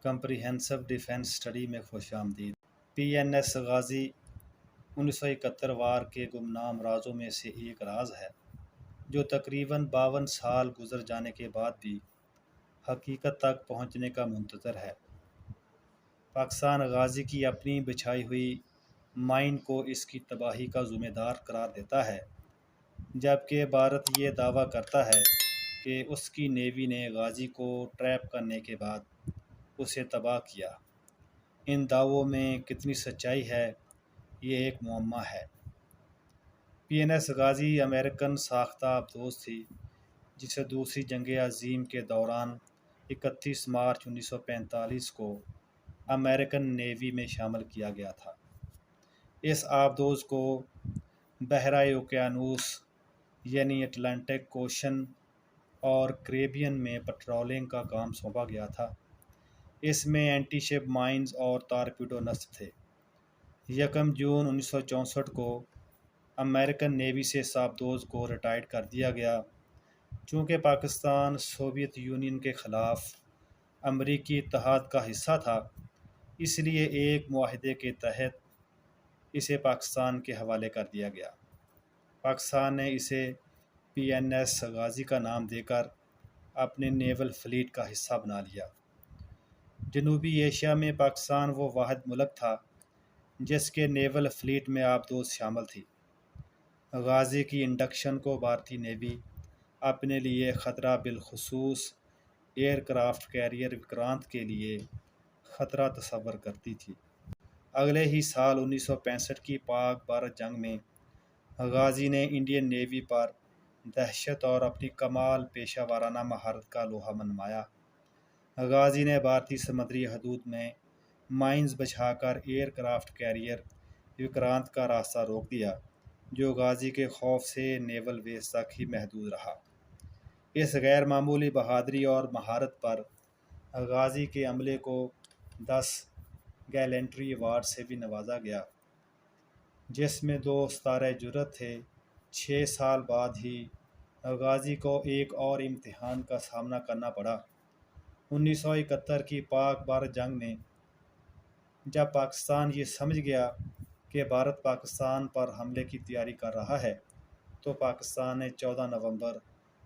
Comprehensive defence study میں خوش آمدید۔ پی این ایس غازی 1971 وار کے گمنام رازوں میں سے ایک راز ہے جو تقریباً 52 سال گزر جانے کے بعد بھی حقیقت تک پہنچنے کا منتظر ہے۔ پاکستان غازی کی اپنی بچھائی ہوئی مائن کو اس کی تباہی کا ذمہ دار قرار دیتا ہے، جبکہ بھارت یہ دعویٰ کرتا ہے کہ اس کی نیوی نے غازی کو ٹریپ کرنے کے بعد اسے تباہ کیا۔ ان دعووں میں کتنی سچائی ہے، یہ ایک معمہ ہے۔ پی این ایس غازی امریکن ساختہ آبدوز تھی جسے دوسری جنگ عظیم کے دوران 31 مارچ 1945 کو امریکن نیوی میں شامل کیا گیا تھا۔ اس آبدوز کو بحرۂ اوقیانوس یعنی اٹلانٹک اوشن اور کیریبین میں پٹرولنگ کا کام سونپا گیا تھا۔ اس میں اینٹی شپ مائنز اور تارپیڈو نصب تھے۔ 1 جون 1964 کو امریکن نیوی سے اس آبدوز کو ریٹائرڈ کر دیا گیا۔ چونکہ پاکستان سوویت یونین کے خلاف امریکی اتحاد کا حصہ تھا، اس لیے ایک معاہدے کے تحت اسے پاکستان کے حوالے کر دیا گیا۔ پاکستان نے اسے پی این ایس غازی کا نام دے کر اپنے نیول فلیٹ کا حصہ بنا لیا۔ جنوبی ایشیا میں پاکستان وہ واحد ملک تھا جس کے نیول فلیٹ میں آبدوز شامل تھی۔ غازی کی انڈکشن کو بھارتی نیوی اپنے لیے خطرہ، بالخصوص ایئر کرافٹ کیریئر وکرانت کے لیے خطرہ تصور کرتی تھی۔ اگلے ہی سال 1965 کی پاک بھارت جنگ میں غازی نے انڈین نیوی پر دہشت اور اپنی کمال پیشہ ورانہ مہارت کا لوہا منوایا۔ غازی نے بھارتی سمندری حدود میں مائنز بچھا کر ایئر کرافٹ کیریئر وکرانت کا راستہ روک دیا، جو غازی کے خوف سے نیول بیس تک ہی محدود رہا۔ اس غیر معمولی بہادری اور مہارت پر غازی کے عملے کو 10 گیلنٹری ایوارڈ سے بھی نوازا گیا، جس میں 2 ستارۂ جرأت تھے۔ 6 سال بعد ہی غازی کو ایک اور امتحان کا سامنا کرنا پڑا۔ 1971 کی پاک بھارت جنگ میں جب پاکستان یہ سمجھ گیا کہ بھارت پاکستان پر حملے کی تیاری کر رہا ہے، تو پاکستان نے 14 نومبر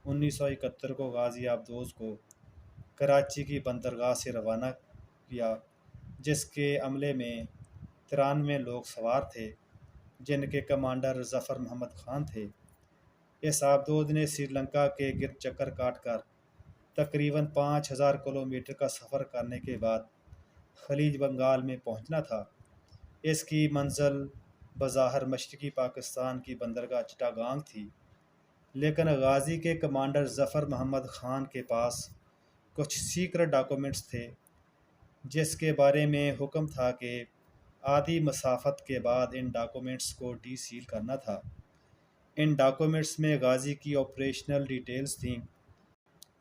1971 کو غازی آبدوز کو کراچی کی بندرگاہ سے روانہ کیا، جس کے عملے میں 93 لوگ سوار تھے، جن کے کمانڈر ظفر محمد خان تھے۔ اس آبدوز نے سری لنکا کے گرد چکر کاٹ کر تقریباً 5000 کلومیٹر کا سفر کرنے کے بعد خلیج بنگال میں پہنچنا تھا۔ اس کی منزل بظاہر مشرقی پاکستان کی بندرگاہ چٹاگانگ تھی، لیکن غازی کے کمانڈر ظفر محمد خان کے پاس کچھ سیکرٹ ڈاکومنٹس تھے، جس کے بارے میں حکم تھا کہ آدھی مسافت کے بعد ان ڈاکومنٹس کو ڈی سیل کرنا تھا۔ ان ڈاکومنٹس میں غازی کی آپریشنل ڈیٹیلز تھیں،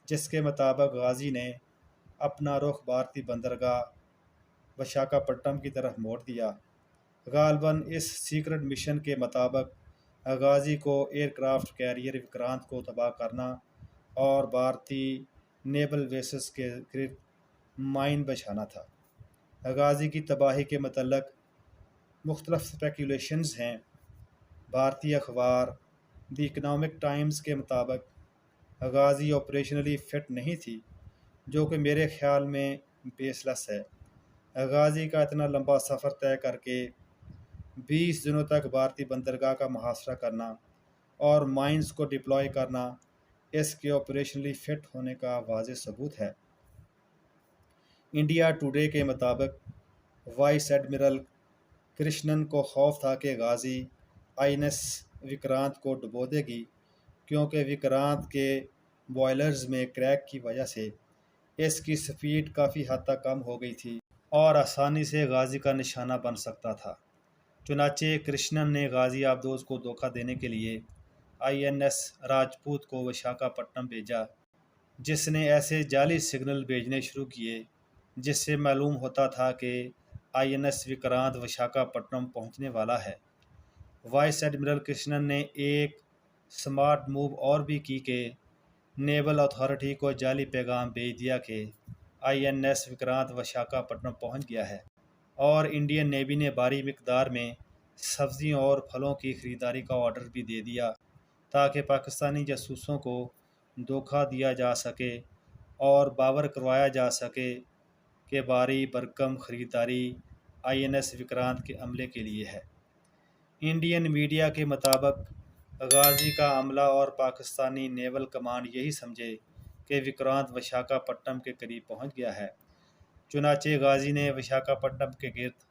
جس کے مطابق غازی نے اپنا رخ بھارتی بندرگاہ وشاکھاپٹنم کی طرف موڑ دیا۔ غالباً اس سیکرٹ مشن کے مطابق غازی کو ایئر کرافٹ کیریئر وکرانت کو تباہ کرنا اور بھارتی نیول بیسز کے گرد مائن بچھانا تھا۔ غازی کی تباہی کے متعلق مختلف اسپیکولیشنز ہیں۔ بھارتی اخبار دی اکنامک ٹائمز کے مطابق غازی آپریشنلی فٹ نہیں تھی، جو کہ میرے خیال میں بیس لیس ہے۔ غازی کا اتنا لمبا سفر طے کر کے 20 دنوں تک بھارتی بندرگاہ کا محاصرہ کرنا اور مائنز کو ڈپلوائے کرنا اس کے آپریشنلی فٹ ہونے کا واضح ثبوت ہے۔ انڈیا ٹوڈے کے مطابق وائس ایڈمرل کرشنن کو خوف تھا کہ غازی آئی این ایس وکرانت کو ڈبو دے گی، کیونکہ وکرانت کے بوائلرز میں کریک کی وجہ سے اس کی سپیڈ کافی حد تک کم ہو گئی تھی اور آسانی سے غازی کا نشانہ بن سکتا تھا۔ چنانچہ کرشنن نے غازی آبدوز کو دھوکہ دینے کے لیے آئی این ایس راجپوت کو وشاکھاپٹنم بھیجا، جس نے ایسے جعلی سگنل بھیجنے شروع کیے جس سے معلوم ہوتا تھا کہ آئی این ایس وکرانت وشاکھاپٹنم پہنچنے والا ہے۔ وائس ایڈمرل کرشنن نے ایک سمارٹ موو اور بھی کی کہ نیول اتھارٹی کو جعلی پیغام بھیج دیا کہ INS وکرانت وشاکھاپٹنم پہنچ گیا ہے اور انڈین نیوی نے بھاری مقدار میں سبزیوں اور پھلوں کی خریداری کا آرڈر بھی دے دیا تاکہ پاکستانی جاسوسوں کو دھوکہ دیا جا سکے اور باور کروایا جا سکے کہ بھاری بھرکم خریداری INS وکرانت کے عملے کے لیے ہے۔ انڈین میڈیا کے مطابق غازی کا عملہ اور پاکستانی نیول کمانڈ یہی سمجھے کہ وکرانت وشاکھاپٹنم کے قریب پہنچ گیا ہے، چنانچہ غازی نے وشاکھاپٹنم کے گرد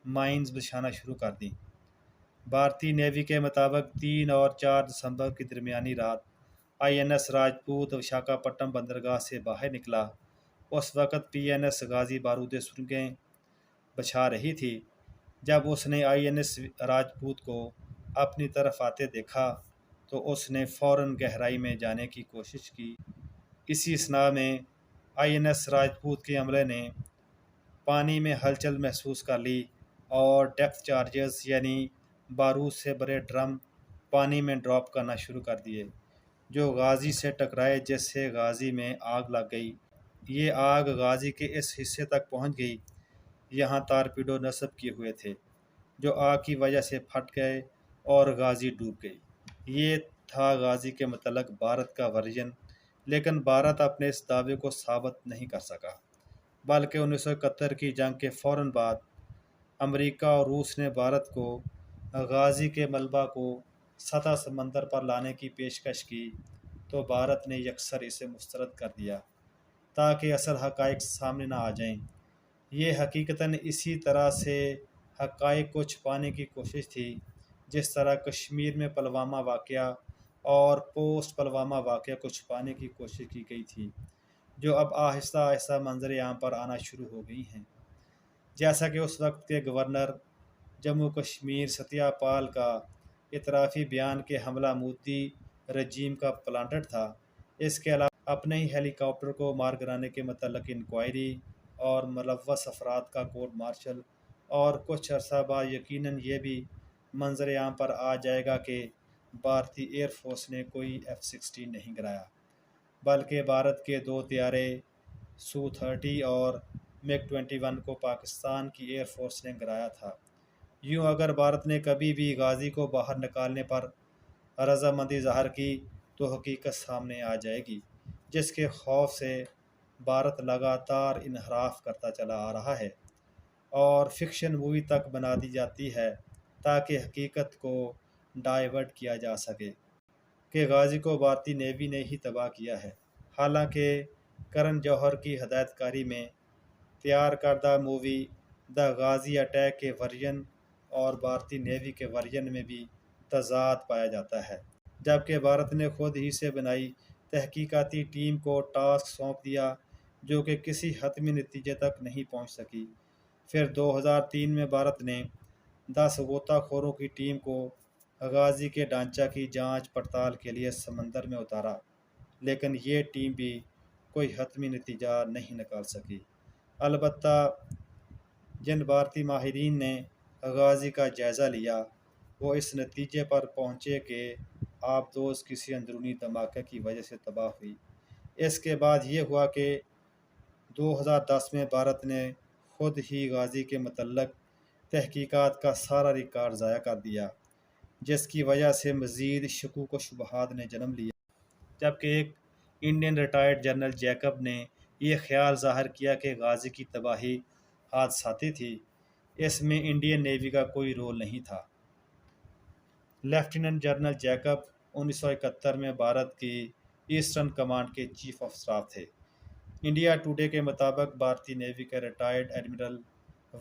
مائنز بچھانا شروع کر دیں۔ بھارتی نیوی کے مطابق 3 اور 4 دسمبر کی درمیانی رات INS راجپوت وشاکھاپٹنم بندرگاہ سے باہر نکلا۔ اس وقت PNS غازی بارود سرنگیں بچھا رہی تھی۔ جب اس نے INS راجپوت کو اپنی طرف آتے دیکھا تو اس نے فوراً گہرائی میں جانے کی کوشش کی۔ اسی اثناء میں INS راجپوت کے عملے نے پانی میں ہلچل محسوس کر لی اور ڈیپتھ چارجز یعنی بارود سے بھرے ڈرم پانی میں ڈراپ کرنا شروع کر دیے، جو غازی سے ٹکرائے جس سے غازی میں آگ لگ گئی۔ یہ آگ غازی کے اس حصے تک پہنچ گئی یہاں تارپیڈو نصب کیے ہوئے تھے، جو آگ کی وجہ سے پھٹ گئے اور غازی ڈوب گئی۔ یہ تھا غازی کے متعلق بھارت کا ورژن، لیکن بھارت اپنے اس دعوے کو ثابت نہیں کر سکا، بلکہ 1971 کی جنگ کے فوراً بعد امریکہ اور روس نے بھارت کو غازی کے ملبہ کو سطح سمندر پر لانے کی پیشکش کی تو بھارت نے یکسر اسے مسترد کر دیا تاکہ اصل حقائق سامنے نہ آ جائیں۔ یہ حقیقتاً اسی طرح سے حقائق کو چھپانے کی کوشش تھی جس طرح کشمیر میں پلوامہ واقعہ اور پوسٹ پلوامہ واقعہ کو چھپانے کی کوشش کی گئی تھی، جو اب آہستہ آہستہ منظر عام پر آنا شروع ہو گئی ہیں۔ جیسا کہ اس وقت کے گورنر جموں کشمیر ستیہ پال کا اعترافی بیان کہ حملہ مودی رجیم کا پلانٹڈ تھا، اس کے علاوہ اپنے ہی ہیلی کاپٹر کو مار گرانے کے متعلق انکوائری اور ملوث افراد کا کورٹ مارشل، اور کچھ عرصہ بعد یقیناً یہ بھی منظر عام پر آ جائے گا کہ بھارتی ایئر فورس نے کوئی F-16 نہیں گرایا، بلکہ بھارت کے 2 طیارے سو-30 اور MiG-21 کو پاکستان کی ایئر فورس نے گرایا تھا۔ یوں اگر بھارت نے کبھی بھی غازی کو باہر نکالنے پر رضامندی ظاہر کی تو حقیقت سامنے آ جائے گی، جس کے خوف سے بھارت لگاتار انحراف کرتا چلا آ رہا ہے اور فکشن مووی تک بنا دی جاتی ہے تاکہ حقیقت کو ڈائیورٹ کیا جا سکے کہ غازی کو بھارتی نیوی نے ہی تباہ کیا ہے، حالانکہ کرن جوہر کی ہدایت کاری میں تیار کردہ مووی دا غازی اٹیک کے ورژن اور بھارتی نیوی کے ورژن میں بھی تضاد پایا جاتا ہے۔ جبکہ بھارت نے خود ہی سے بنائی تحقیقاتی ٹیم کو ٹاسک سونپ دیا جو کہ کسی حتمی نتیجے تک نہیں پہنچ سکی۔ پھر 2003 میں بھارت نے 10 غوطہ خوروں کی ٹیم کو غازی کے ڈھانچہ کی جانچ پڑتال کے لیے سمندر میں اتارا، لیکن یہ ٹیم بھی کوئی حتمی نتیجہ نہیں نکال سکی۔ البتہ جن بھارتی ماہرین نے غازی کا جائزہ لیا وہ اس نتیجے پر پہنچے کہ آبدوز کسی اندرونی دھماکے کی وجہ سے تباہ ہوئی۔ اس کے بعد یہ ہوا کہ 2010 میں بھارت نے خود ہی غازی کے متعلق تحقیقات کا سارا ریکارڈ ضائع کر دیا، جس کی وجہ سے مزید شکوک و شبہات نے جنم لیا۔ جبکہ ایک انڈین ریٹائرڈ جنرل جیکب نے یہ خیال ظاہر کیا کہ غازی کی تباہی حادثاتی تھی، اس میں انڈین نیوی کا کوئی رول نہیں تھا۔ لیفٹیننٹ جنرل جیکب 1971 میں بھارت کی ایسٹرن کمانڈ کے چیف آف اسٹاف تھے۔ انڈیا ٹوڈے کے مطابق بھارتی نیوی کے ریٹائرڈ ایڈمرل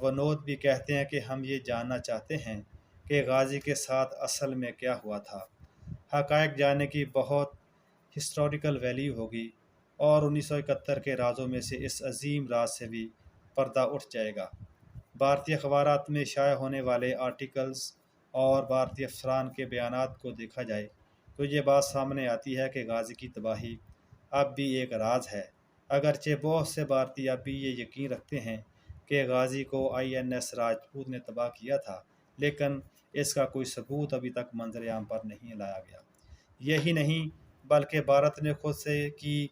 ونود بھی کہتے ہیں کہ ہم یہ جاننا چاہتے ہیں کہ غازی کے ساتھ اصل میں کیا ہوا تھا۔ حقائق جاننے کی بہت ہسٹوریکل ویلیو ہوگی اور 1971 کے رازوں میں سے اس عظیم راز سے بھی پردہ اٹھ جائے گا۔ بھارتی اخبارات میں شائع ہونے والے آرٹیکلز اور بھارتی افسران کے بیانات کو دیکھا جائے تو یہ بات سامنے آتی ہے کہ غازی کی تباہی اب بھی ایک راز ہے، اگرچہ بہت سے بھارتی اب بھی یہ یقین رکھتے ہیں کہ غازی کو INS راجپوت نے تباہ کیا تھا، لیکن اس کا کوئی ثبوت ابھی تک منظر عام پر نہیں لایا گیا۔ یہی نہیں بلکہ بھارت نے خود سے کی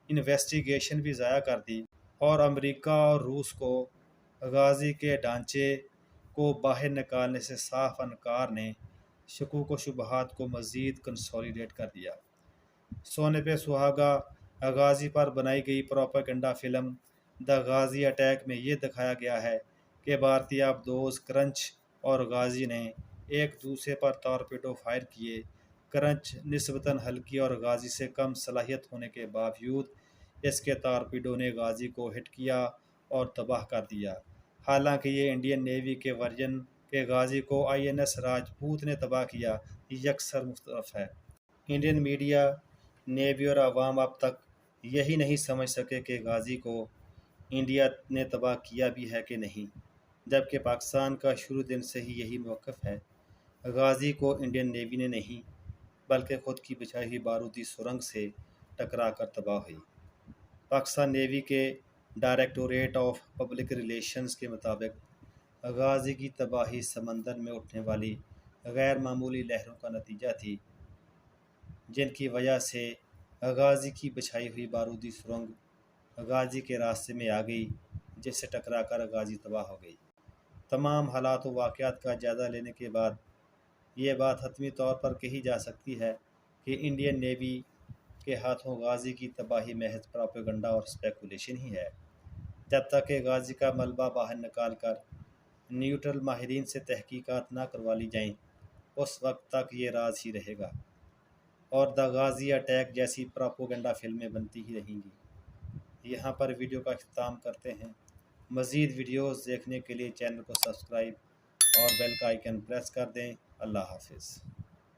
انویسٹیگیشن بھی ضائع کر دی اور امریکہ اور روس کو غازی کے ڈھانچے کو باہر نکالنے سے صاف انکار نے شکوک و شبہات کو مزید کنسولیڈیٹ کر دیا۔ سونے پہ سہاگا غازی پر بنائی گئی پروپیگنڈا فلم دا غازی اٹیک میں یہ دکھایا گیا ہے کہ بھارتی آبدوز کرنچ اور غازی نے ایک دوسرے پر ٹارپیڈو فائر کیے۔ کرنچ نسبتاً ہلکی اور غازی سے کم صلاحیت ہونے کے باوجود اس کے ٹارپیڈو نے غازی کو ہٹ کیا اور تباہ کر دیا، حالانکہ یہ انڈین نیوی کے ورژن کے غازی کو آئی این ایس راجپوت نے تباہ کیا یکسر مختلف ہے۔ انڈین میڈیا، نیوی اور عوام اب تک یہی نہیں سمجھ سکے کہ غازی کو انڈیا نے تباہ کیا بھی ہے کہ نہیں، جبکہ پاکستان کا شروع دن سے ہی یہی موقف ہے۔ غازی کو انڈین نیوی نے نہیں بلکہ خود کی بچھائی ہوئی بارودی سرنگ سے ٹکرا کر تباہ ہوئی۔ پاکستان نیوی کے ڈائریکٹوریٹ آف پبلک ریلیشنز کے مطابق غازی کی تباہی سمندر میں اٹھنے والی غیر معمولی لہروں کا نتیجہ تھی، جن کی وجہ سے غازی کی بچھائی ہوئی بارودی سرنگ غازی کے راستے میں آ گئی، جس سے ٹکرا کر غازی تباہ ہو گئی۔ تمام حالات و واقعات کا جائزہ لینے کے بعد یہ بات حتمی طور پر کہی جا سکتی ہے کہ انڈین نیوی کے ہاتھوں غازی کی تباہی محض پروپیگنڈا اور اسپیکولیشن ہی ہے۔ جب تک کہ غازی کا ملبہ باہر نکال کر نیوٹرل ماہرین سے تحقیقات نہ کروا لی جائیں، اس وقت تک یہ راز ہی رہے گا اور دا غازی اٹیک جیسی پروپیگنڈا فلمیں بنتی ہی رہیں گی۔ یہاں پر ویڈیو کا اختتام کرتے ہیں۔ مزید ویڈیوز دیکھنے کے لیے چینل کو سبسکرائب اور بیل کا آئیکن پریس کر دیں۔ اللہ حافظ۔